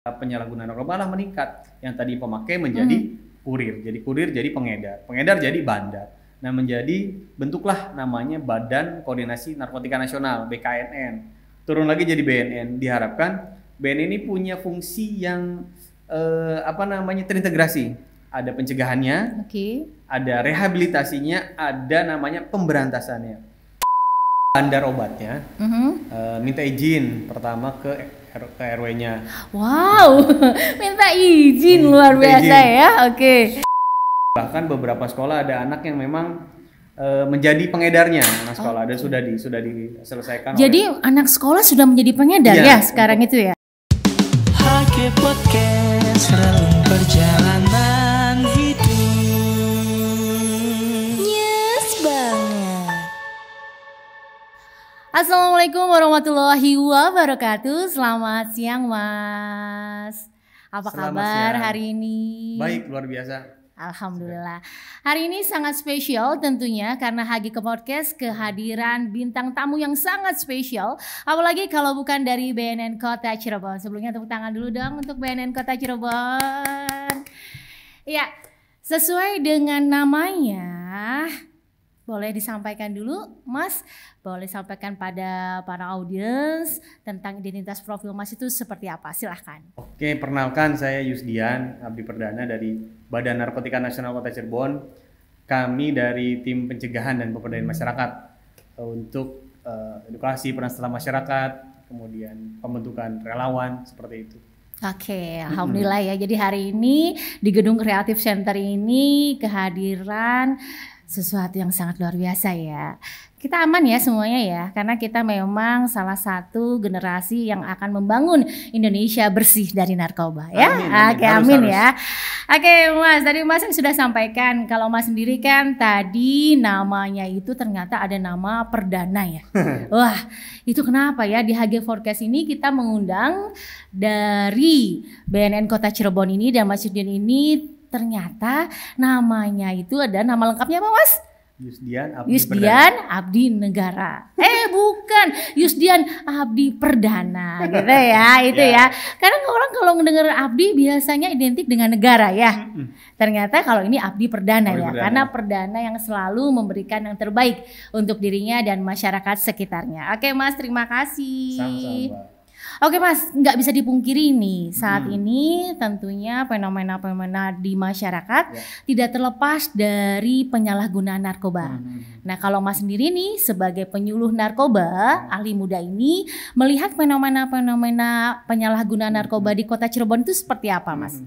penyalahgunaan narkoba malah meningkat. Yang tadi pemakai menjadi kurir, jadi kurir jadi pengedar, pengedar jadi bandar. Nah, menjadi bentuklah namanya Badan Koordinasi Narkotika Nasional (BKNN). Turun lagi jadi BNN. Diharapkan BNN ini punya fungsi yang terintegrasi. Ada pencegahannya, ada rehabilitasinya, ada namanya pemberantasannya. Bandar obatnya, minta izin pertama ke RW-nya. Wow, minta izin luar biasa ya. Bahkan beberapa sekolah ada anak yang memang menjadi pengedarnya. Anak sekolah ada sudah diselesaikan. Jadi anak sekolah sudah menjadi pengedar ya sekarang itu ya. HG Podcast, relung perjalanan hidup. Yes banget. Assalamualaikum warahmatullahi wabarakatuh. Selamat siang Mas. Apa kabar hari ini? Baik, luar biasa. Alhamdulillah. Hari ini sangat spesial tentunya karena HG Podcast kehadiran bintang tamu yang sangat spesial. Apalagi kalau bukan dari BNN Kota Cirebon. Sebelumnya tepuk tangan dulu dong untuk BNN Kota Cirebon. Ya, sesuai dengan namanya, boleh disampaikan dulu Mas, boleh sampaikan pada para audiens tentang identitas profil Mas itu seperti apa, silahkan. Oke, perkenalkan saya Yusdian, Abdi Perdana dari Badan Narkotika Nasional Kota Cirebon. Kami dari tim pencegahan dan pemberdayaan masyarakat untuk edukasi peran serta masyarakat, kemudian pembentukan relawan seperti itu. Oke, alhamdulillah ya. Jadi hari ini di Gedung Kreatif Center ini kehadiran sesuatu yang sangat luar biasa ya. Kita aman ya semuanya ya, karena kita memang salah satu generasi yang akan membangun Indonesia bersih dari narkoba ya. Amin ya. Oke Mas, tadi Mas yang sudah sampaikan kalau Mas sendiri kan tadi namanya itu ternyata ada nama Perdana ya. Wah, itu kenapa ya di HG Forecast ini kita mengundang dari BNN Kota Cirebon ini dan Mas Yusdian ini ternyata namanya itu ada nama lengkapnya apa Mas? Yusdian Abdi Negara. Bukan, Yusdian Abdi Perdana gitu ya, itu ya. Karena orang kalau mendengar Abdi biasanya identik dengan negara ya. Ternyata kalau ini Abdi Perdana ya, karena Perdana yang selalu memberikan yang terbaik untuk dirinya dan masyarakat sekitarnya. Oke Mas, terima kasih. Sama-sama. Oke Mas, nggak bisa dipungkiri nih saat ini tentunya fenomena-fenomena di masyarakat tidak terlepas dari penyalahgunaan narkoba. Nah kalau Mas sendiri nih sebagai penyuluh narkoba, ahli muda ini melihat fenomena-fenomena penyalahgunaan narkoba di Kota Cirebon itu seperti apa Mas?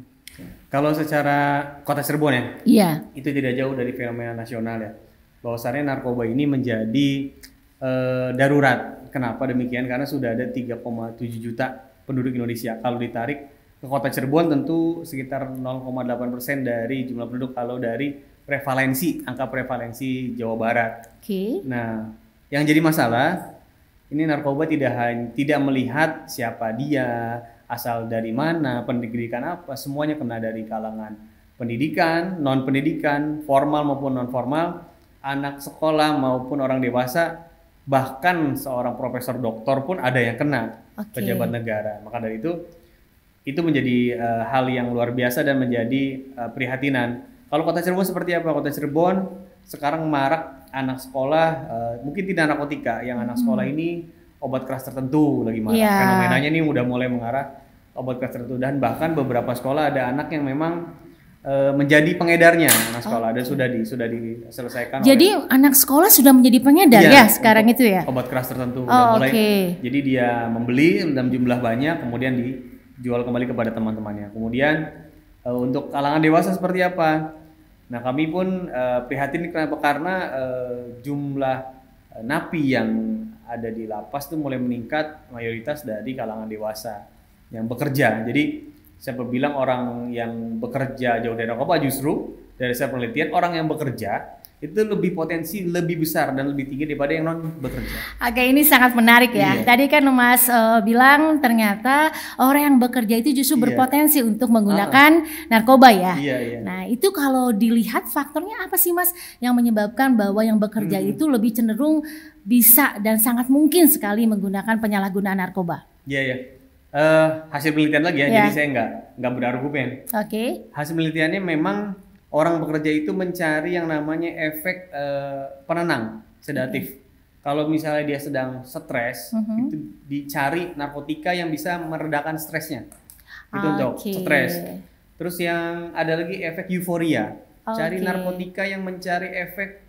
Kalau secara Kota Cirebon ya, itu tidak jauh dari fenomena nasional ya. Bahwasannya narkoba ini menjadi darurat. Kenapa demikian? Karena sudah ada 3,7 juta penduduk Indonesia. Kalau ditarik ke Kota Cirebon tentu sekitar 0,8% dari jumlah penduduk kalau dari prevalensi, angka prevalensi Jawa Barat. Nah, yang jadi masalah ini narkoba tidak melihat siapa dia, asal dari mana, pendidikan apa, semuanya kena dari kalangan pendidikan, non pendidikan, formal maupun non formal, anak sekolah maupun orang dewasa. Bahkan seorang profesor doktor pun ada yang kena, pejabat negara. Maka dari itu menjadi hal yang luar biasa dan menjadi prihatinan. Kalau Kota Cirebon seperti apa? Kota Cirebon sekarang marak anak sekolah, mungkin tidak narkotika, yang anak sekolah ini obat keras tertentu lagi marak. Fenomenanya ini udah mulai mengarah obat keras tertentu, dan bahkan beberapa sekolah ada anak yang memang menjadi pengedarnya. Anak sekolah ada sudah diselesaikan. Jadi anak sekolah sudah menjadi pengedar ya sekarang itu ya? Obat keras tertentu. Jadi dia membeli dalam jumlah banyak, kemudian dijual kembali kepada teman-temannya. Kemudian untuk kalangan dewasa seperti apa? Nah kami pun prihatin kenapa? Karena jumlah napi yang ada di lapas itu mulai meningkat, mayoritas dari kalangan dewasa yang bekerja. Jadi saya bilang orang yang bekerja jauh dari narkoba, justru dari saya penelitian orang yang bekerja itu lebih potensi lebih besar dan lebih tinggi daripada yang non bekerja. Oke, ini sangat menarik ya. Tadi kan Mas bilang ternyata orang yang bekerja itu justru berpotensi untuk menggunakan narkoba ya. Nah itu kalau dilihat faktornya apa sih Mas yang menyebabkan bahwa yang bekerja itu lebih cenderung bisa dan sangat mungkin sekali menggunakan penyalahgunaan narkoba? Hasil penelitian lagi ya, jadi saya nggak berargumen. Oke. Hasil penelitiannya memang orang bekerja itu mencari yang namanya efek penenang, sedatif. Kalau misalnya dia sedang stres, itu dicari narkotika yang bisa meredakan stresnya. Itu untuk stres. Terus yang ada lagi efek euforia. Cari narkotika yang mencari efek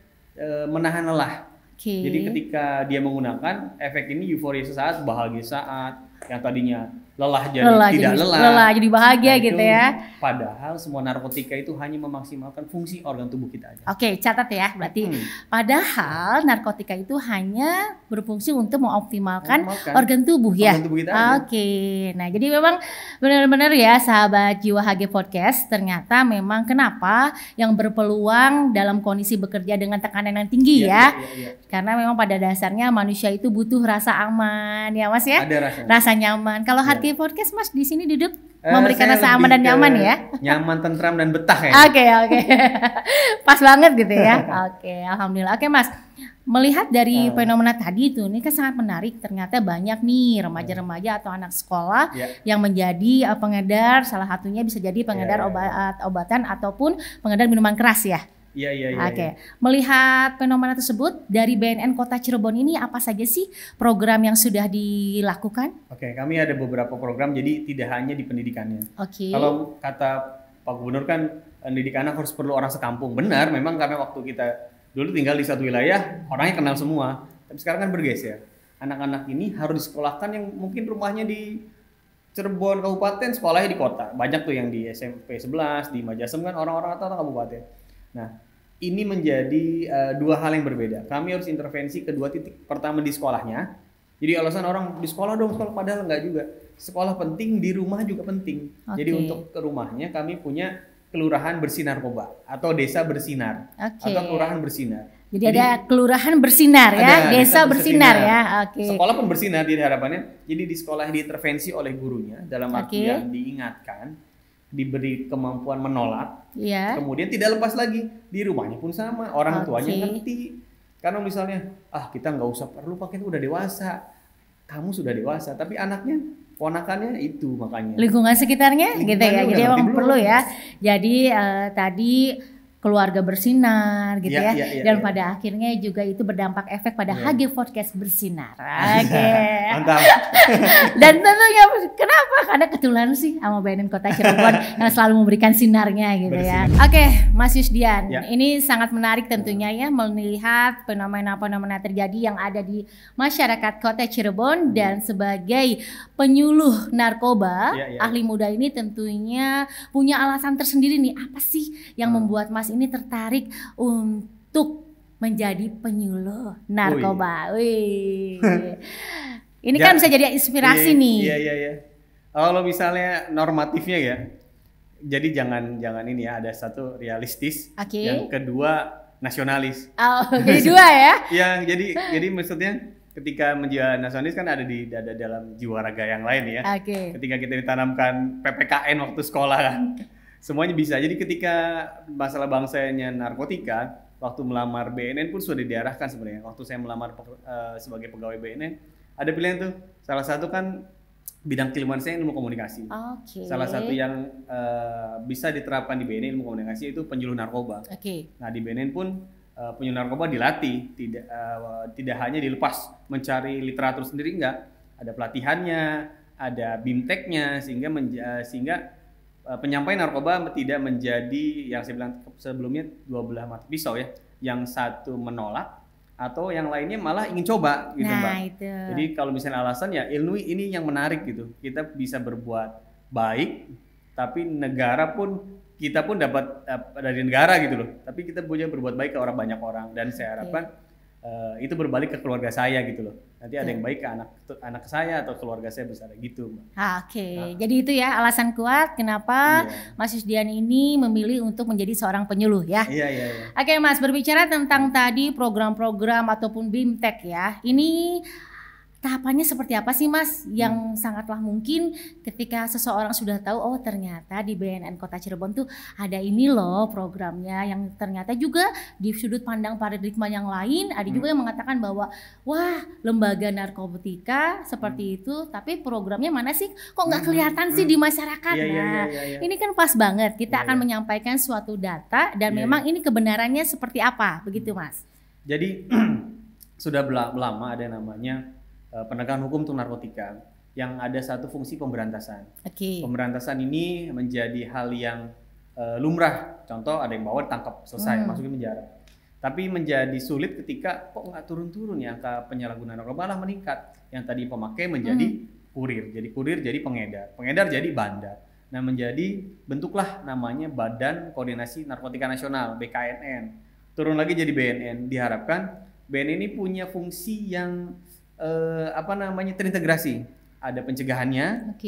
menahan lelah. Jadi ketika dia menggunakan efek ini, euforia sesaat, bahagia saat, yang tadinya lelah jadi tidak lelah. Lelah jadi bahagia gitu ya. Padahal semua narkotika itu hanya memaksimalkan fungsi organ tubuh kita aja. Oke, catat ya. Berarti padahal narkotika itu hanya berfungsi untuk mengoptimalkan organ tubuh ya. Organ tubuh kita aja. Oke. Nah, jadi memang benar-benar ya sahabat Jiwa HG Podcast, ternyata memang kenapa yang berpeluang dalam kondisi bekerja dengan tekanan yang tinggi ya. Karena memang pada dasarnya manusia itu butuh rasa aman ya Mas ya. Ada rasa nyaman. Kalau HG Podcast Mas di sini duduk memberikan rasa aman dan nyaman ya. Nyaman, tentram dan betah ya. Oke. Pas banget gitu ya. Oke, alhamdulillah. Oke Mas, melihat dari fenomena tadi itu, ini kan sangat menarik. Ternyata banyak nih remaja-remaja atau anak sekolah yang menjadi pengedar. Salah satunya bisa jadi pengedar obat-obatan ataupun pengedar minuman keras ya. Iya. Oke. Melihat fenomena tersebut dari BNN Kota Cirebon ini, apa saja sih program yang sudah dilakukan? Oke, kami ada beberapa program, jadi tidak hanya di pendidikannya. Oke. Kalau kata Pak Gubernur kan pendidik anak harus perlu orang sekampung. Benar, memang karena waktu kita dulu tinggal di satu wilayah, orangnya kenal semua. Tapi sekarang kan bergeser. Anak-anak ini harus disekolahkan yang mungkin rumahnya di Cirebon kabupaten, sekolahnya di kota. Banyak tuh yang di SMP 11, di Majasem kan orang-orang rata-rata kabupaten. Nah, ini menjadi dua hal yang berbeda. Kami harus intervensi ke dua titik. Pertama di sekolahnya. Jadi alasan orang di sekolah dong, sekolah padahal enggak juga. Sekolah penting, di rumah juga penting. Jadi untuk ke rumahnya kami punya kelurahan bersih narkoba atau desa bersinar atau kelurahan bersinar. Jadi ada kelurahan bersinar ya, desa bersinar ya. Sekolah pun bersinar di harapannya. Jadi di sekolah diintervensi oleh gurunya dalam artian diingatkan, diberi kemampuan menolak, kemudian tidak lepas lagi. Di rumahnya pun sama, orang tuanya ngerti. Karena misalnya, kita nggak usah perlu pakai, itu udah dewasa, kamu sudah dewasa, tapi anaknya, ponakannya itu makanya. Lingkungan sekitarnya gitu ya, jadi emang perlu ya. Jadi tadi keluarga bersinar gitu dan pada akhirnya juga itu berdampak efek pada HG Podcast bersinar. Oke. Mantap. Dan tentunya kenapa? Karena ketularan sih sama BNN Kota Cirebon yang selalu memberikan sinarnya gitu ya. Oke, Mas Yusdian, ini sangat menarik tentunya ya melihat fenomena-fenomena terjadi yang ada di masyarakat Kota Cirebon dan sebagai penyuluh narkoba, ahli muda ini tentunya punya alasan tersendiri nih, apa sih yang membuat Mas ini tertarik untuk menjadi penyuluh narkoba. Ini kan bisa jadi inspirasi nih. Iya. Kalau misalnya normatifnya ya, jadi jangan ini ya, ada satu realistis, yang kedua nasionalis. Jadi dua ya? Iya, jadi maksudnya ketika menjadi nasionalis kan ada di dalam jiwa raga yang lain ya. Ketika kita ditanamkan PPKN waktu sekolah kan. Semuanya bisa. Jadi ketika masalah bangsanya narkotika, waktu melamar BNN pun sudah diarahkan sebenarnya. Waktu saya melamar sebagai pegawai BNN, ada pilihan tuh. Salah satu kan bidang keilmuan saya ilmu komunikasi. Salah satu yang bisa diterapkan di BNN ilmu komunikasi itu penyuluh narkoba. Nah di BNN pun penyuluh narkoba dilatih, tidak hanya dilepas mencari literatur sendiri, enggak. Ada pelatihannya, ada bimteknya, sehingga penyampaian narkoba tidak menjadi yang saya bilang sebelumnya dua belah mata pisau ya, yang satu menolak atau yang lainnya malah ingin coba gitu Mbak. Jadi kalau misalnya alasan ya ilmu ini yang menarik gitu, kita bisa berbuat baik tapi negara pun kita pun dapat dari negara gitu loh, tapi kita punya berbuat baik ke banyak orang dan saya harapkan itu berbalik ke keluarga saya gitu loh. Nanti ada yang baik ke anak saya atau keluarga saya besar gitu, Mbak. Jadi itu ya alasan kuat kenapa Mas Yusdian ini memilih untuk menjadi seorang penyuluh ya. Iya. Oke Mas, berbicara tentang tadi program-program ataupun BIMTEK ya. Ini tahapannya seperti apa sih Mas? Yang sangatlah mungkin ketika seseorang sudah tahu, oh ternyata di BNN Kota Cirebon tuh ada ini loh programnya, yang ternyata juga di sudut pandang paradigma yang lain ada juga yang mengatakan bahwa wah lembaga narkotika seperti itu, tapi programnya mana sih? Kok nggak kelihatan sih di masyarakat? Ini kan pas banget kita akan menyampaikan suatu data dan memang ini kebenarannya seperti apa, begitu Mas? Jadi sudah lama ada namanya penegakan hukum untuk narkotika yang ada satu fungsi pemberantasan. Pemberantasan ini menjadi hal yang lumrah. Contoh ada yang bawa ditangkap, selesai, masukin penjara. Tapi menjadi sulit ketika kok nggak turun-turun ya angka penyalahgunaan narkoba, malah meningkat. Yang tadi pemakai menjadi kurir, jadi kurir jadi pengedar, pengedar jadi bandar. Nah menjadi bentuklah namanya Badan Koordinasi Narkotika Nasional (BKNN). Turun lagi jadi BNN. Diharapkan BNN ini punya fungsi yang terintegrasi. Ada pencegahannya,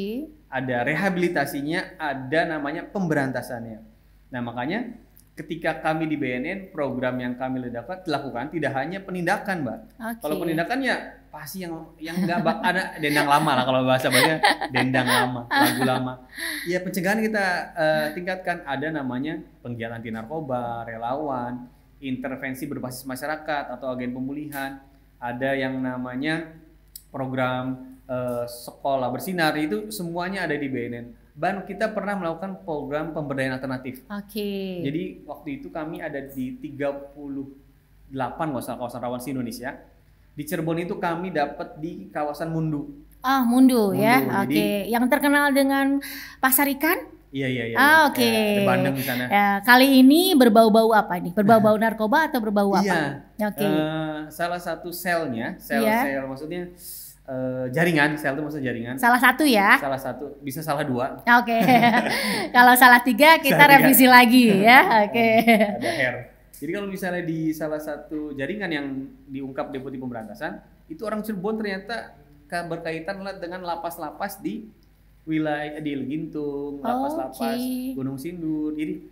ada rehabilitasinya, ada namanya pemberantasannya. Nah makanya ketika kami di BNN, program yang kami lakukan tidak hanya penindakan, Mbak. Kalau penindakan ya pasti yang nggak ada dendang lama lah, kalau bahasa bahasanya dendang lama, lagu lama. Ya pencegahan kita tingkatkan, ada namanya penggiat anti narkoba, relawan, intervensi berbasis masyarakat atau agen pemulihan. Ada yang namanya program sekolah bersinar, itu semuanya ada di BNN. Bahkan kita pernah melakukan program pemberdayaan alternatif. Jadi waktu itu kami ada di 38 kawasan rawan di Indonesia. Di Cirebon itu kami dapat di kawasan Mundu. Mundu ya. Yang terkenal dengan pasar ikan? Iya. Di Bandeng di sana. Kali ini berbau-bau apa nih? Berbau-bau narkoba atau berbau apa? Salah satu selnya, sel maksudnya jaringan, sel itu maksudnya jaringan. Salah satu ya? Salah satu, bisa salah dua. Kalau salah tiga kita revisi lagi ya. Ada hair. Jadi kalau misalnya di salah satu jaringan yang diungkap Deputi Pemberantasan, itu orang Cirebon ternyata berkaitan dengan lapas-lapas di wilayah di Gintung, lapas-lapas Gunung Sindur. Jadi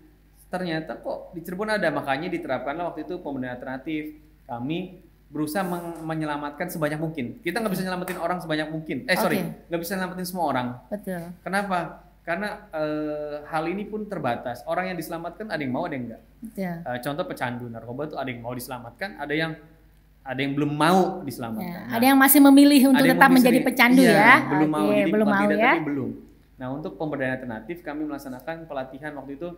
ternyata kok di Cirebon ada, makanya diterapkanlah waktu itu pemberdayaan alternatif. Kami berusaha menyelamatkan sebanyak mungkin. Kita nggak bisa nyelamatin orang sebanyak mungkin. Nggak bisa nyelamatin semua orang. Betul. Kenapa? Karena hal ini pun terbatas. Orang yang diselamatkan ada yang mau, ada yang enggak. Contoh pecandu narkoba tuh ada yang mau diselamatkan, ada yang belum mau diselamatkan. Ada yang masih memilih untuk tetap menjadi pecandu ya. Belum mau, jadi belum mau ya. Tapi belum. Nah untuk pemberdayaan alternatif kami melaksanakan pelatihan waktu itu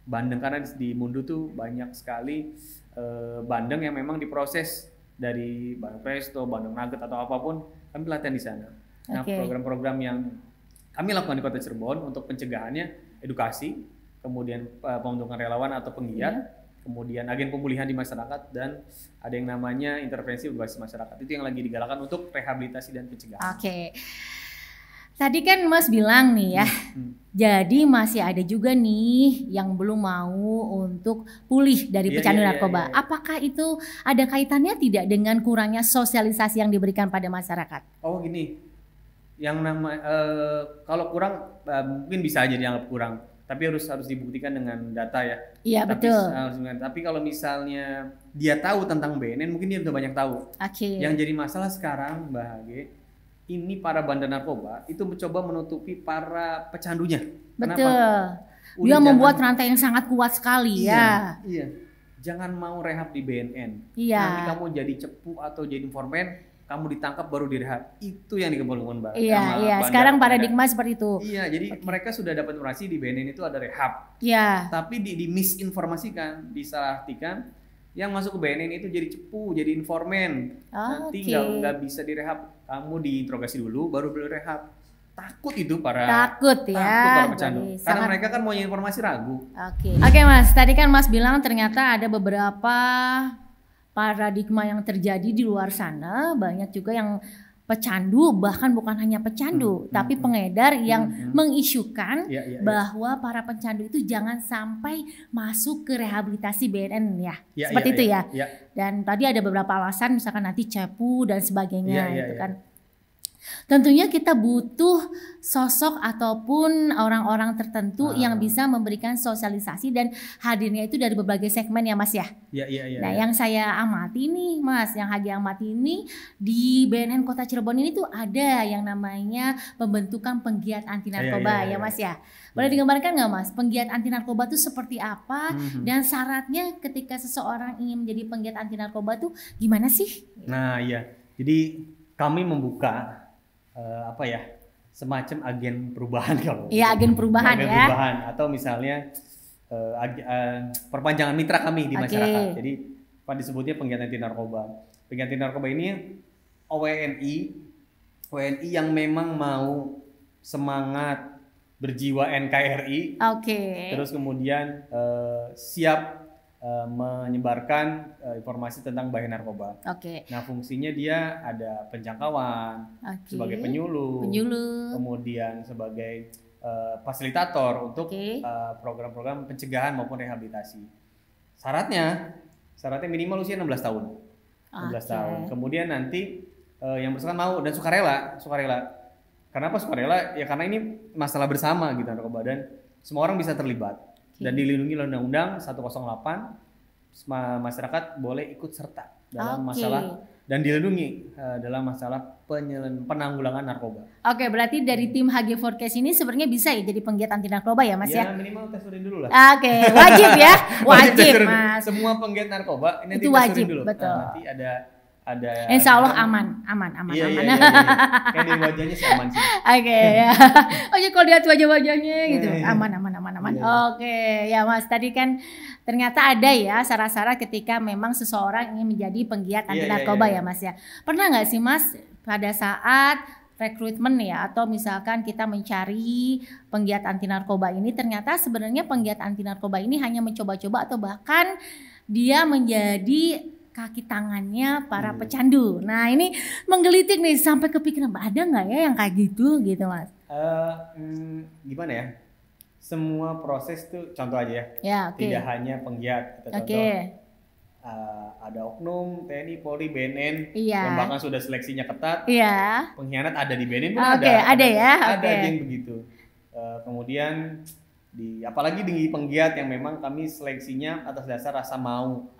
bandeng, karena di Mundu tuh banyak sekali bandeng yang memang diproses dari bandeng presto, bandeng nugget atau apapun, kami pelatihan di sana. Nah program-program yang kami lakukan di Kota Cirebon untuk pencegahannya edukasi, kemudian pembentukan relawan atau penggiat, kemudian agen pemulihan di masyarakat, dan ada yang namanya intervensi berbasis masyarakat. Itu yang lagi digalakan untuk rehabilitasi dan pencegahan. Tadi kan Mas bilang nih ya, jadi masih ada juga nih yang belum mau untuk pulih dari pecandu narkoba. Apakah itu ada kaitannya tidak dengan kurangnya sosialisasi yang diberikan pada masyarakat? Gini, yang kalau kurang mungkin bisa aja dianggap kurang. Tapi harus dibuktikan dengan data ya. Iya betul. Tapi kalau misalnya dia tahu tentang BNN, mungkin dia udah banyak tahu. Yang jadi masalah sekarang, Mbak Hage, ini para bandar narkoba itu mencoba menutupi para pecandunya. Betul. Dia membuat rantai yang sangat kuat sekali ya. Iya. Jangan mau rehab di BNN. Nanti kamu jadi cepu atau jadi informan, kamu ditangkap baru direhab. Itu yang dikembangkan, Mbak. Iya. Sekarang paradigma seperti itu. Iya, jadi mereka sudah dapat informasi di BNN itu ada rehab. Iya. Tapi misinformasikan, disalahartikan. Yang masuk ke BNN itu jadi cepu, jadi informan. Nanti nggak bisa direhab. Kamu diinterogasi dulu, baru boleh rehab. Takut itu takut para pecandu. Karena mereka kan mau informasi ragu. Oke Mas, tadi kan Mas bilang ternyata ada beberapa paradigma yang terjadi di luar sana, banyak juga yang pecandu, bahkan bukan hanya pecandu, tapi pengedar yang mengisukan bahwa para pecandu itu jangan sampai masuk ke rehabilitasi BNN ya. Seperti itu ya. Dan tadi ada beberapa alasan, misalkan nanti cepu dan sebagainya gitu kan. Tentunya kita butuh sosok ataupun orang-orang tertentu yang bisa memberikan sosialisasi dan hadirnya itu dari berbagai segmen ya Mas ya. Iya. Nah yang saya amati nih Mas, yang Hagi amati ini di BNN Kota Cirebon ini tuh ada yang namanya pembentukan penggiat anti narkoba ya Mas ya. Boleh digambarkan nggak Mas, penggiat anti narkoba itu seperti apa dan syaratnya ketika seseorang ingin menjadi penggiat anti narkoba tuh gimana sih? Nah iya, jadi kami membuka semacam agen perubahan kalau agen perubahan perubahan atau misalnya perpanjangan mitra kami di masyarakat. Jadi apa disebutnya penggiat anti narkoba. Penggiat anti narkoba ini WNI yang memang mau semangat berjiwa NKRI. Terus kemudian siap menyebarkan informasi tentang bahaya narkoba. Nah fungsinya dia ada penjangkauan sebagai penyuluh, kemudian sebagai fasilitator untuk program-program pencegahan maupun rehabilitasi. Syaratnya minimal usia 16 tahun. 16 tahun. Kemudian nanti yang bersangkutan mau dan sukarela. Kenapa sukarela? Ya karena ini masalah bersama gitu narkoba dan semua orang bisa terlibat. Dan dilindungi oleh Undang-Undang 108, masyarakat boleh ikut serta dalam masalah dan dilindungi dalam masalah penanggulangan narkoba. Berarti dari tim HG4Case ini sebenarnya bisa ya jadi penggiat anti narkoba ya Mas ya? Ya minimal tes urin dulu lah. Wajib ya, wajib Mas. Semua penggiat narkoba ini itu wajib, dulu. Betul. Nanti ada Insya Allah aman. Iya. Kayak di wajahnya sih aman sih. Ya. Kalau lihat wajah-wajahnya gitu aman. Ya Mas, tadi kan ternyata ada ya syarat-syarat ketika memang seseorang ingin menjadi penggiat anti narkoba ya Mas ya. Pernah nggak sih Mas pada saat rekrutmen ya atau misalkan kita mencari penggiat anti narkoba ini ternyata sebenarnya penggiat anti narkoba ini hanya mencoba-coba atau bahkan dia menjadi kaki tangannya para pecandu. Nah ini menggelitik nih sampai kepikiran ada nggak ya yang kayak gitu Mas? Gimana ya? Semua proses tuh contoh aja ya. Tidak hanya penggiat. Contoh ada oknum TNI, Polri, BNN yang bahkan sudah seleksinya ketat. Pengkhianat ada di BNN pun ada yang begitu. Kemudian apalagi di penggiat yang memang kami seleksinya atas dasar rasa mau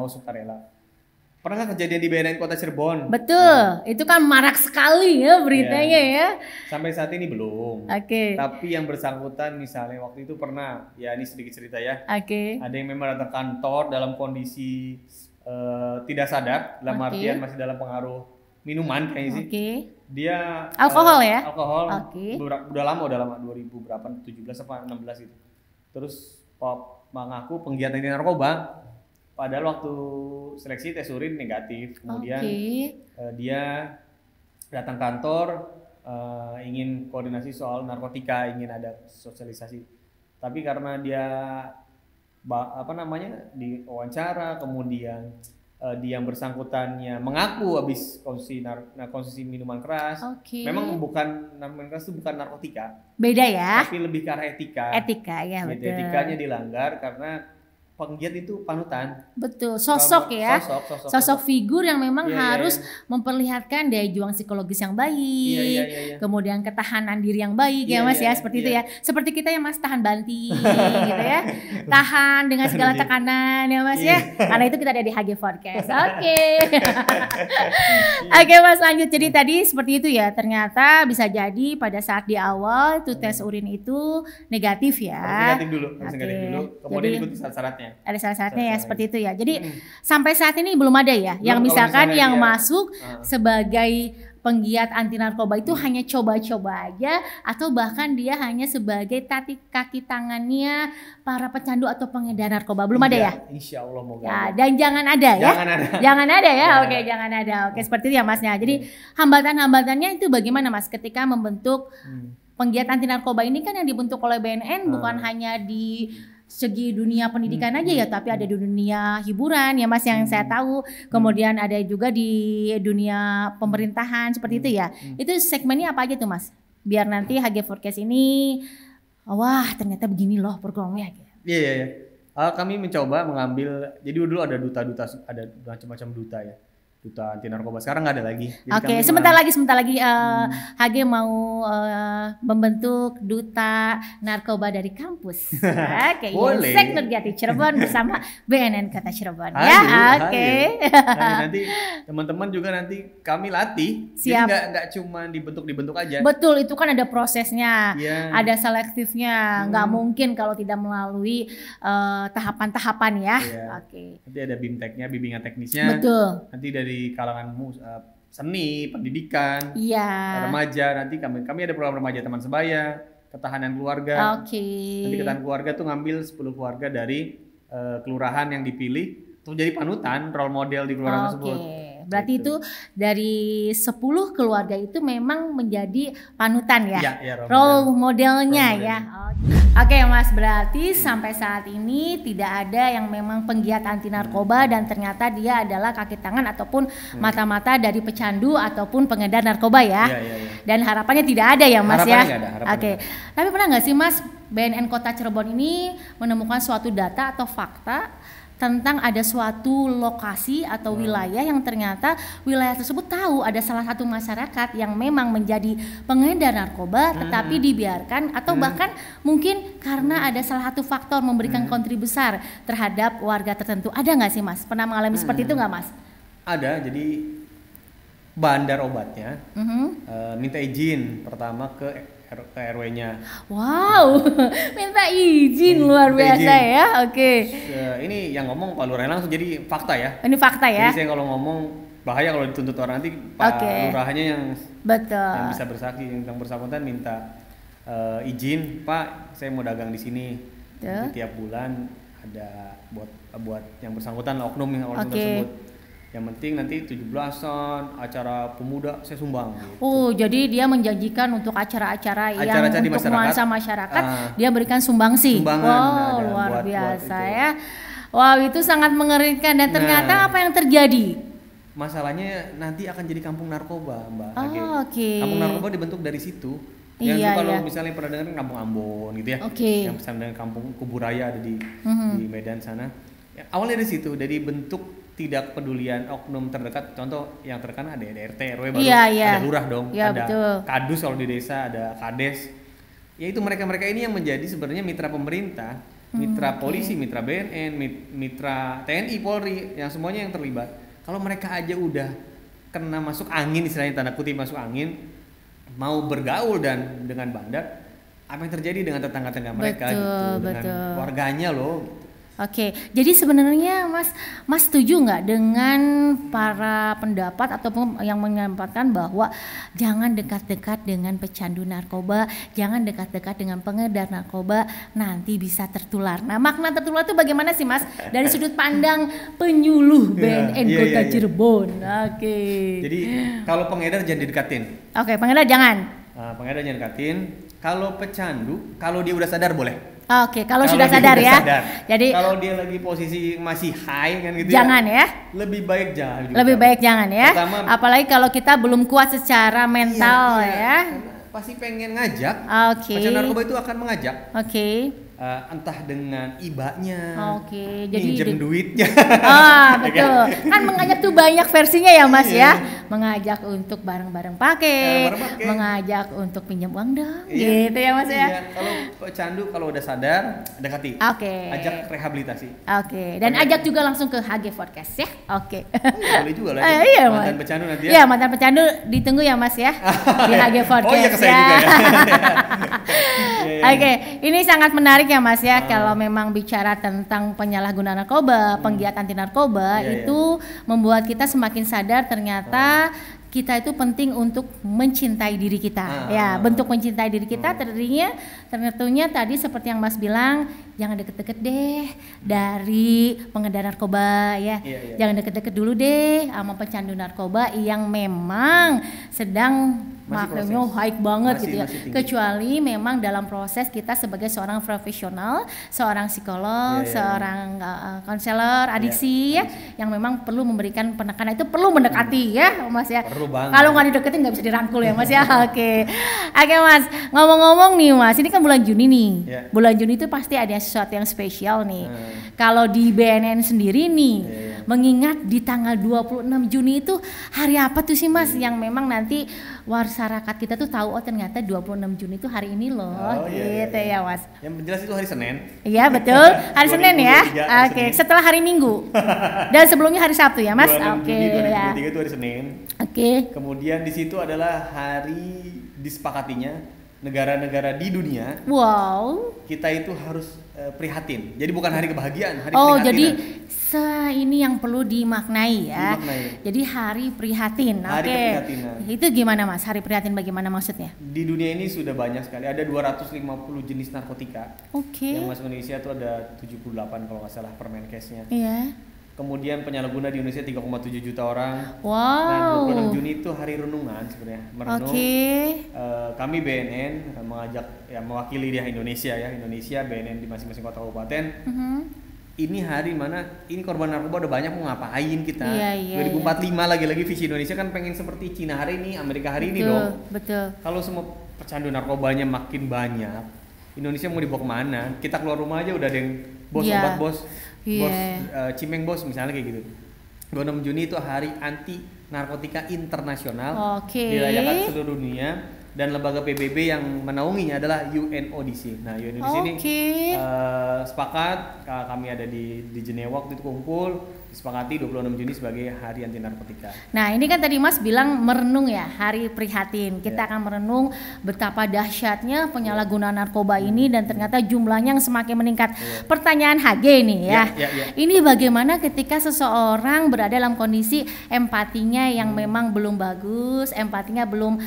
sukarela. Pernah nggak kejadian di BNN Kota Cirebon? Betul, itu kan marak sekali ya beritanya ya. Sampai saat ini belum. Tapi yang bersangkutan misalnya waktu itu pernah, ya ini sedikit cerita ya. Ada yang memang datang kantor dalam kondisi tidak sadar, dalam artian masih dalam pengaruh minuman kayaknya sih. Dia alkohol ya? Alkohol. Udah lama 2000 berapa 17 apa 16 gitu. Terus mengaku penggiat anti narkoba. Padahal waktu seleksi tes urin negatif. Kemudian dia datang kantor ingin koordinasi soal narkotika, ingin ada sosialisasi. Tapi karena dia diwawancara, kemudian dia yang bersangkutannya mengaku habis konsumsi minuman keras. Memang minuman keras itu bukan narkotika. Beda ya. Tapi lebih ke arah etika. Etika ya betul. Etikanya dilanggar karena penggiat itu panutan. Betul, sosok ya. Sosok figur yang memang harus memperlihatkan daya juang psikologis yang baik. Kemudian ketahanan diri yang baik ya Mas ya, seperti itu ya. Seperti kita ya Mas tahan banting gitu ya. Tahan dengan segala tekanan ya Mas ya. Karena itu kita ada di HG4Case. Oke Mas, lanjut. Jadi tadi seperti itu ya. Ternyata bisa jadi pada saat di awal itu tes urin itu negatif ya. Negatif dulu. Kemudian ikuti syarat-syaratnya. Ada syarat-syaratnya ya seperti itu ya. Jadi sampai saat ini belum ada ya yang misalkan yang masuk sebagai penggiat anti narkoba itu hanya coba-coba aja atau bahkan dia hanya sebagai kaki tangannya para pecandu atau pengedar narkoba. Belum ada ya? Insya Allah moga. Ya, dan jangan ada ya. Jangan ada ya. Jangan ada. Seperti itu ya Masnya. Jadi hambatan-hambatannya itu bagaimana Mas ketika membentuk penggiat anti narkoba ini kan yang dibentuk oleh BNN bukan hanya di segi dunia pendidikan aja ya, tapi ada di dunia hiburan ya Mas yang saya tahu. Kemudian ada juga di dunia pemerintahan seperti itu ya. Itu segmennya apa aja tuh Mas? Biar nanti HG4Case ini wah ternyata begini loh programnya. Iya. Kami mencoba mengambil, jadi dulu ada duta-duta, ada macam-macam duta ya. duta anti narkoba. Sekarang nggak ada lagi. Oke, sebentar lagi HG mau membentuk duta narkoba dari kampus. Oke, Yensek Nurjati Cirebon bersama BNN Kota Cirebon. Oke. Nanti teman-teman juga nanti kami latih. Siap. Jadi nggak cuma dibentuk aja. Betul, itu kan ada prosesnya, ada selektifnya. Nggak mungkin kalau tidak melalui tahapan-tahapan ya. Oke. Nanti ada BIMTEK-nya, bimbingan teknisnya. Betul. Nanti dari kalangan seni, pendidikan, remaja. Nanti kami ada program remaja teman sebaya, ketahanan keluarga. Nanti ketahanan keluarga tuh ngambil 10 keluarga dari kelurahan yang dipilih untuk jadi panutan, role model di kelurahan tersebut. Berarti itu dari 10 keluarga itu memang menjadi panutan ya, role modelnya ya. Oke Mas, berarti sampai saat ini tidak ada yang memang penggiat anti narkoba dan ternyata dia adalah kaki tangan ataupun mata-mata dari pecandu ataupun pengedar narkoba ya. Dan harapannya tidak ada ya Mas ya. Oke. Tapi pernah nggak sih Mas, BNN Kota Cirebon ini menemukan suatu data atau fakta tentang ada suatu lokasi atau wilayah yang ternyata wilayah tersebut tahu ada salah satu masyarakat yang memang menjadi pengedar narkoba tetapi dibiarkan atau bahkan mungkin karena ada salah satu faktor memberikan kontribusi besar terhadap warga tertentu. Ada nggak sih Mas? Pernah mengalami seperti itu nggak Mas? Ada, jadi bandar obatnya minta izin pertama ke RW-nya. Wow, minta izin luar biasa ya. Oke. Ini yang ngomong Pak Lurah langsung, jadi fakta ya. Ini fakta ya. Jadi saya kalau ngomong bahaya kalau dituntut orang, nanti Pak Lurahnya yang yang bisa bersaksi, yang bersangkutan minta izin, Pak, saya mau dagang di sini. Jadi tiap bulan ada buat yang bersangkutan oknum tersebut. Yang penting nanti 17-an acara pemuda saya sumbang gitu. Jadi dia menjanjikan untuk acara-acara yang untuk nuansa masyarakat dia berikan sumbangsi. Wow, luar biasa ya. Wow, itu sangat mengerikan dan ternyata apa yang terjadi? Masalahnya nanti akan jadi kampung narkoba, Mbak. Kampung narkoba dibentuk dari situ. Yang kalau misalnya pernah dengar kampung Ambon gitu ya. Yang sama dengan kampung Kuburaya ada di Medan sana. Ya, awalnya dari situ, dari bentuk tidak pedulian oknum terdekat. Contoh yang terkena ada RT RW baru, ada lurah dong, ada kadus kalau di desa, ada kades. Yaitu mereka-mereka ini yang menjadi sebenarnya mitra pemerintah, mitra polisi, mitra BNN, mitra TNI, Polri, yang semuanya yang terlibat. Kalau mereka aja udah kena masuk angin, istilahnya tanda kutip masuk angin, mau bergaul dan dengan bandar, apa yang terjadi dengan tetangga-tetangga mereka dengan warganya loh. Oke, jadi sebenarnya Mas setuju nggak dengan para pendapat ataupun yang menyampaikan bahwa jangan dekat-dekat dengan pecandu narkoba, jangan dekat-dekat dengan pengedar narkoba, nanti bisa tertular. Nah, makna tertular itu bagaimana sih Mas? Dari sudut pandang penyuluh BNN Kota Cirebon. Oke. Jadi kalau pengedar jangan didekatin. Oke, pengedar jangan. Pengedar jangan dekatin. Kalau pecandu, kalau dia udah sadar boleh. Oke, kalau sudah sadar ya. Jadi kalau dia lagi posisi masih high kan gitu jangan ya. Lebih baik jangan. Lebih baik jangan ya. Pertama, apalagi kalau kita belum kuat secara mental ya. Pasti pengen ngajak. Pecandu narkoba itu akan mengajak. Entah dengan ibanya, jadi minjem duitnya. Betul. Kan mengajak tuh banyak versinya ya Mas ya. Mengajak untuk bareng-bareng pakai, mengajak untuk pinjam uang dong, gitu ya Mas ya. Kalau pecandu kalau udah sadar dekati. Ajak rehabilitasi. Dan ajak juga langsung ke HG Podcast ya. Boleh juga lah. Mantan pecandu nanti ya. Iya, mantan pecandu ditunggu ya Mas ya di HG Podcast ke saya juga ya. Ini sangat menarik ya Mas ya, kalau memang bicara tentang penyalahgunaan narkoba, penggiat anti narkoba itu membuat kita semakin sadar ternyata kita itu penting untuk mencintai diri kita. Bentuk mencintai diri kita tentunya tadi seperti yang Mas bilang, jangan deket-deket deh dari pengedar narkoba ya. Jangan deket-deket dulu deh sama pecandu narkoba yang memang sedang maknanya high banget gitu ya. Kecuali memang dalam proses kita sebagai seorang profesional, seorang psikolog, seorang konselor adiksi ya, yang memang perlu memberikan penekanan, itu perlu mendekati ya Mas ya. Kalau nggak dideketin nggak bisa dirangkul ya Mas ya. Oke Mas, ngomong-ngomong nih Mas, ini kan bulan Juni nih. Bulan Juni itu pasti ada sesuatu yang spesial nih. Kalau di BNN sendiri nih, Mengingat di tanggal 26 Juni itu hari apa tuh sih Mas yang memang nanti masyarakat kita tuh tahu oh ternyata 26 Juni itu hari ini loh gitu ya Mas. Yang jelas itu hari Senin. Iya betul, hari Senin ya. Oke, setelah hari Minggu. Dan sebelumnya hari Sabtu ya Mas. Oke ya. 2023 itu hari Senin. Oke. Kemudian di situ adalah hari disepakatinya negara-negara di dunia. Wow. Kita itu harus prihatin. Jadi bukan hari kebahagiaan, hari prihatinan. Jadi ini yang perlu dimaknai ya. Jadi hari prihatin. Hari keprihatinan. Itu gimana Mas? Hari prihatin bagaimana maksudnya? Di dunia ini sudah banyak sekali. Ada 250 jenis narkotika. Yang masuk Indonesia itu ada 78 kalau nggak salah Permenkesnya. Iya. Kemudian penyalahguna di Indonesia 3,7 juta orang. Wow. Nah, 26 Juni itu hari renungan sebenarnya. Merenung. Kami BNN mengajak mewakili dia Indonesia BNN di masing-masing kota kabupaten. Ini hari mana ini korban narkoba udah banyak, mau ngapain kita? 2045 lagi-lagi visi Indonesia kan pengen seperti Cina hari ini, Amerika hari ini dong. Betul. Kalau semua pecandu narkobanya makin banyak, Indonesia mau dibawa kemana? Kita keluar rumah aja udah ada yang bos obat bos. Cimeng bos misalnya kayak gitu. 26 Juni itu hari anti narkotika internasional dirayakan seluruh dunia dan lembaga PBB yang menaunginya adalah UNODC. Nah UNODC ini sepakat kami ada di Jenewa waktu itu kumpul disepakati 26 Juni sebagai hari anti narkotika. Nah ini kan tadi Mas bilang merenung ya, hari prihatin. Kita akan merenung betapa dahsyatnya penyalahgunaan narkoba ini dan ternyata jumlahnya yang semakin meningkat. Pertanyaan HG nih ya. Ini bagaimana ketika seseorang berada dalam kondisi empatinya yang memang belum bagus, empatinya belum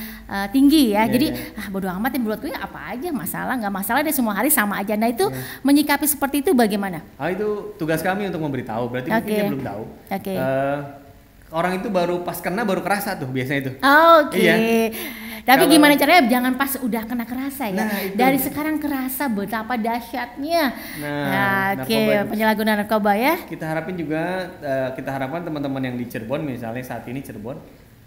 tinggi ya. Jadi bodo amat ya buat gue apa aja, masalah nggak masalah deh, semua hari sama aja. Nah itu menyikapi seperti itu bagaimana? Itu tugas kami untuk memberitahu. Berarti mungkin dia belum tahu. Orang itu baru pas kena baru kerasa tuh biasanya itu. Tapi gimana caranya jangan pas udah kena kerasa ya. Dari sekarang kerasa betapa dahsyatnya. Penyalahgunaan narkoba ya. Kita harapkan teman-teman yang di Cirebon misalnya saat ini Cirebon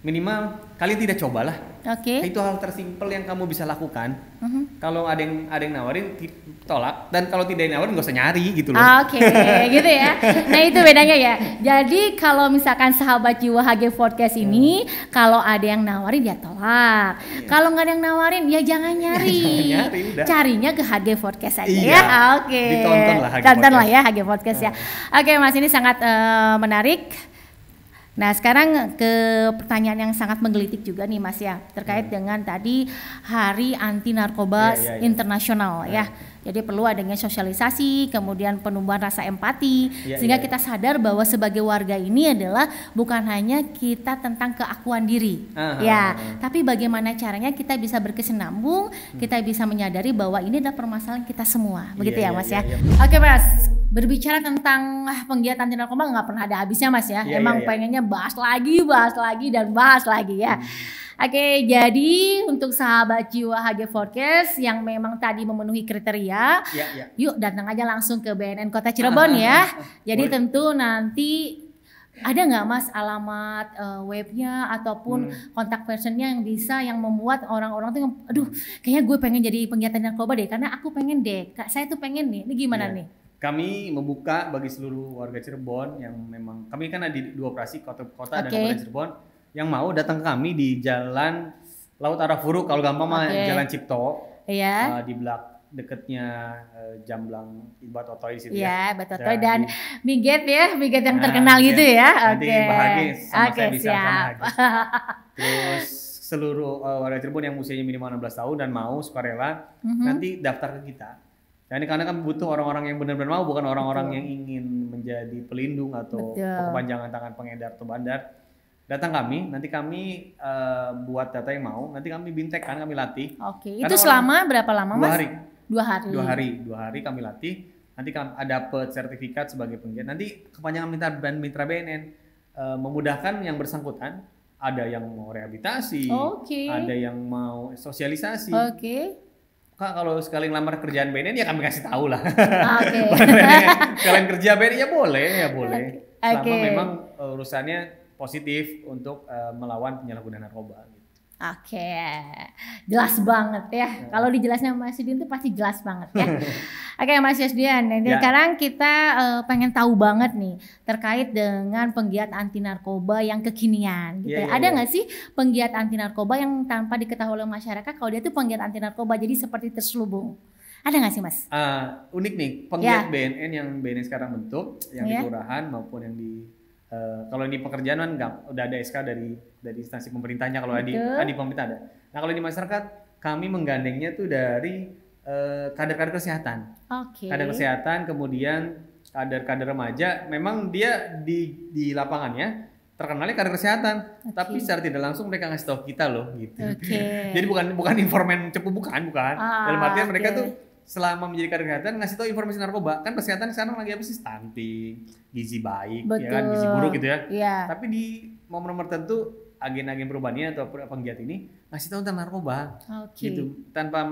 minimal kalian tidak cobalah. Itu hal tersimpel yang kamu bisa lakukan. Kalau ada yang nawarin tolak, dan kalau tidak nawarin nggak usah nyari gitu loh. Gitu ya. Nah itu bedanya ya. Jadi kalau misalkan sahabat jiwa HG Podcast ini kalau ada yang nawarin ya tolak. Kalau nggak ada yang nawarin ya jangan nyari. Carinya ke HG Podcast aja ya. Ditonton lah ya HG Podcast ya. Mas ini sangat menarik. Nah sekarang ke pertanyaan yang sangat menggelitik juga nih Mas ya, terkait dengan tadi Hari Anti Narkoba Internasional ya. Jadi perlu adanya sosialisasi, kemudian penumbuhan rasa empati, sehingga kita sadar bahwa sebagai warga ini adalah bukan hanya kita tentang keakuan diri, tapi bagaimana caranya kita bisa berkesinambung, kita bisa menyadari bahwa ini adalah permasalahan kita semua, begitu ya Mas ya. Oke Mas, berbicara tentang penggiat anti narkoba nggak pernah ada habisnya Mas ya. Emang pengennya bahas lagi ya. Jadi untuk sahabat jiwa HG Forecast yang memang tadi memenuhi kriteria, yuk datang aja langsung ke BNN Kota Cirebon ya. Jadi tentu nanti ada nggak Mas alamat webnya ataupun kontak personnya yang membuat orang-orang tuh aduh kayaknya gue pengen jadi penggiat narkoba deh, karena aku pengen deh, saya tuh pengen nih, ini gimana nih? Kami membuka bagi seluruh warga Cirebon yang memang kami kan ada di 2 operasi kota dan kabupaten Cirebon, yang mau datang ke kami di Jalan Laut Arafuru, kalau gampang mah Jalan Cipto, di belak deketnya Jamblang Batotoy di situ ya. Batotoy dan Miget yang terkenal gitu ya. Nanti bahagia sama saya bisa sama Terus seluruh warga Cirebon yang usianya minimal 16 tahun dan mau sukarela nanti daftar ke kita. Jadi karena kan butuh orang-orang yang benar-benar mau, bukan orang-orang yang ingin menjadi pelindung atau kepanjangan tangan pengedar atau bandar. Datang kami, nanti kami buat data yang mau, nanti kami bintek kan, kami latih. Itu selama berapa lama Mas? 2 hari kami latih. Nanti kami dapat sertifikat sebagai penggiat. Nanti kepanjangan mitra BNN memudahkan yang bersangkutan. Ada yang mau rehabilitasi, ada yang mau sosialisasi. Kak kalau sekali ngelamar kerjaan BNN ya kami kasih tahu lah. Kalian kerja BNN ya boleh. Selama memang urusannya positif untuk melawan penyalahgunaan narkoba. Oke, jelas banget ya. Kalau dijelasnya Mas Yusdian itu pasti jelas banget ya. Oke Mas Yusdian, sekarang kita pengen tahu banget nih terkait dengan penggiat anti narkoba yang kekinian. Gitu. Ada nggak sih penggiat anti narkoba yang tanpa diketahui oleh masyarakat kalau dia tuh penggiat anti narkoba jadi seperti terselubung? Ada nggak sih Mas? Unik nih, penggiat BNN yang BNN sekarang bentuk, yang di kelurahan maupun yang di kalau di pekerjaan kan udah ada SK dari instansi pemerintahnya, kalau di pemerintah ada. Nah kalau di masyarakat kami menggandengnya tuh dari kader-kader kesehatan. Kader kesehatan, kemudian kader-kader remaja. Memang dia di lapangannya terkenalnya kader kesehatan, tapi secara tidak langsung mereka ngasih tahu kita loh gitu. Jadi bukan informan cepu, bukan. Dalam artian mereka tuh selama menjadi kader kesehatan ngasih tahu informasi narkoba. Kan kesehatan sekarang lagi apa sih, stunting, gizi baik, ya kan, gizi buruk gitu ya. Tapi di momen-momen tertentu agen-agen perubahannya atau penggiat ini ngasih tahu tentang narkoba, gitu. Tanpa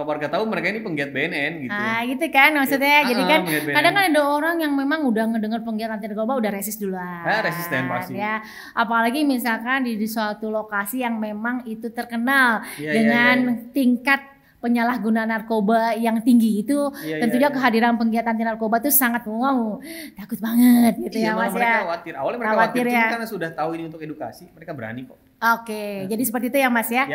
warga tahu mereka ini penggiat BNN gitu. Gitu kan maksudnya. Jadi kan kadang kan ada orang yang memang udah ngedengar penggiat anti narkoba udah resisten duluan. Resisten pasti. Ya, apalagi misalkan di suatu lokasi yang memang itu terkenal dengan tingkat penyalahgunaan narkoba yang tinggi itu, tentunya kehadiran penggiat anti narkoba itu sangat takut banget gitu ya Mas ya. Khawatir. Awalnya mereka khawatir karena sudah tahu ini untuk edukasi, mereka berani kok. Jadi seperti itu ya Mas ya.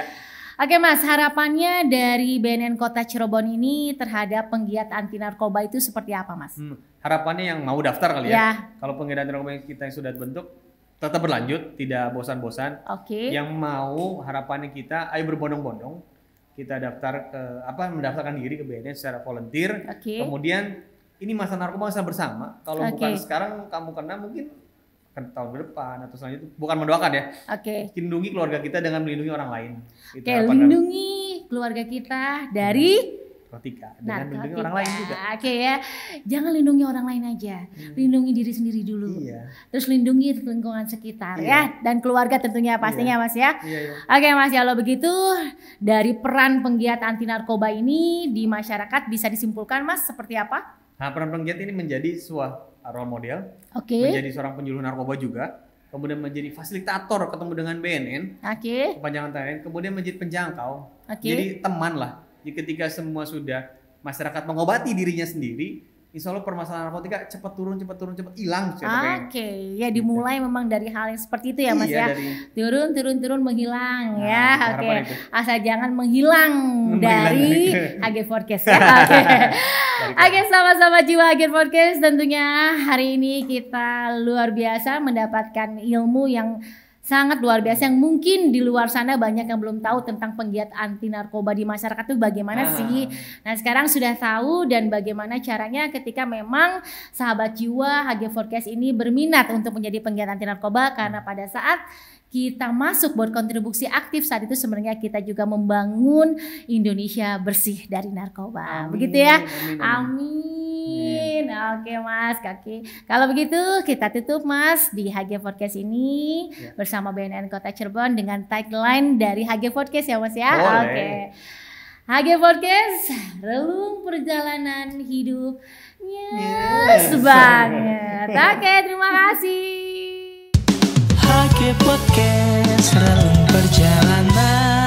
Oke Mas, harapannya dari BNN Kota Cirebon ini terhadap penggiat anti narkoba itu seperti apa Mas? Harapannya yang mau daftar kali ya. Kalau penggiat anti narkoba kita yang sudah bentuk tetap berlanjut, tidak bosan-bosan. Yang mau, harapannya kita ayo berbondong-bondong. Kita mendaftarkan diri ke BNN secara volunteer. Kemudian ini masa narkoba masa bersama. Kalau bukan sekarang kamu kena, mungkin tahun depan atau selanjutnya. Bukan mendoakan ya. Lindungi keluarga kita dengan melindungi orang lain. Lindungi keluarga kita dari narkotika dengan melindungi orang lain juga. Ya, jangan lindungi orang lain aja, lindungi diri sendiri dulu. Terus lindungi lingkungan sekitar ya, dan keluarga tentunya pastinya Mas ya. Oke Mas, kalau begitu dari peran penggiat anti narkoba ini di masyarakat bisa disimpulkan Mas seperti apa? Nah, peran penggiat ini menjadi sebuah role model, menjadi seorang penyuluh narkoba juga, kemudian menjadi fasilitator ketemu dengan BNN, kepanjangan tangan, kemudian menjadi penjangkau, jadi teman lah. Jadi ketika semua sudah masyarakat mengobati dirinya sendiri, insya Allah permasalahan narkotika cepat turun, cepat hilang. Ya dimulai memang dari hal yang seperti itu ya Mas ya. Turun menghilang ya. Asal jangan menghilang dari HG Podcast ya. Sama-sama jiwa HG Podcast, tentunya hari ini kita luar biasa mendapatkan ilmu yang sangat luar biasa yang mungkin di luar sana banyak yang belum tahu tentang penggiat anti narkoba di masyarakat itu bagaimana sih. Nah sekarang sudah tahu dan bagaimana caranya ketika memang sahabat jiwa HG Podcast ini berminat untuk menjadi penggiat anti narkoba, karena pada saat kita masuk berkontribusi aktif saat itu sebenarnya kita juga membangun Indonesia bersih dari narkoba. Begitu ya. Amin. Oke Mas, kalau begitu kita tutup Mas di HG Podcast ini bersama BNN Kota Cirebon dengan tagline dari HG Podcast ya Mas ya. HG Podcast, relung perjalanan hidupnya banget. Terima kasih. HG Podcast, relung perjalanan